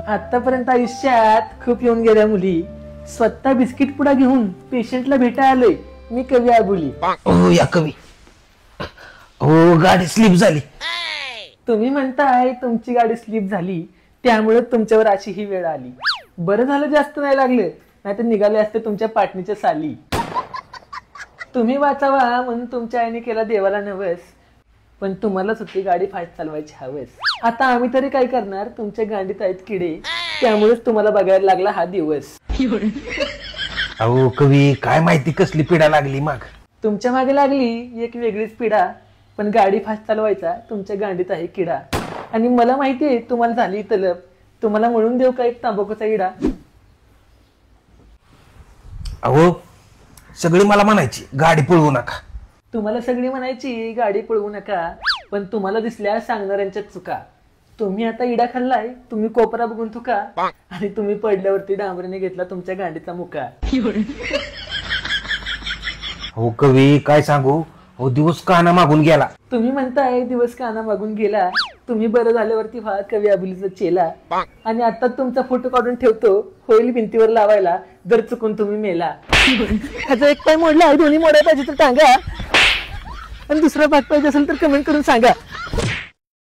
आतापर्यंत आयुष्यात खूप येऊन गेल्या मुली, स्वतः बिस्किट पुडा घेऊन पेशंटला भेटायला आलोय मी कवी आबुली. हो या कवी. हो गाडी स्लिप झाली. तुम्ही म्हणताय तुमची गाडी स्लिप झाली त्यामुळे तुमच्यावर अशी ही वेळ आली. बरं झालं जास्त नाही लागलं, नाही तर निघाले असते तुमच्या पाटणीच्या साली. तुम्ही वाचावा म्हणून तुमच्या आईने केला देवाला नवस, पण तुम्हालाच होती गाडी फास्ट चालवायची हवस. आता आम्ही तरी काय करणार, तुमच्या गाडीत आहेत किडे, त्यामुळेच तुम्हाला बघायला लागला हा दिवस. अहो कवी काय माहिती कसली पिढा लागली मग. तुमच्या मागे लागली एक वेगळीच पिढा, पण गाडी फास्ट चालवायचा तुमच्या गाडीत आहे किडा. आणि मला माहितीये तुम्हाला झाली तलब, तुम्हाला म्हणून देऊ का एक तांबाखूचा इडा. अहो सगळी मला म्हणायची गाडी पळवू नका. तुम्हाला सगळी म्हणायची गाडी पळवू नका, पण तुम्हाला दिसल्या सांगणाऱ्यांच्या चुका. तुम्ही आता इडा खाल्लाय, तुम्ही कोपरा बघून थुका, आणि तुम्ही पडल्यावरती डांबरीने घेतला तुमच्या गाडीचा मुका. हो कवी काय सांगू, हो दिवस काना मागून गेला. तुम्ही म्हणताय दिवस काना मागून गेला, तुम्ही बरं झाल्यावरती व्हा कवी आबुलीचा चेला. आणि आता तुमचा फोटो काढून ठेवतो, होईल भिंतीवर लावायला जर चुकून तुम्ही मेला. ह्याचा एक पाय मोडला, दोन्ही मोडाय पाहिजे तर टांगा, आणि दुसरा भाग पाहिजे असेल तर कमेंट करून सांगा.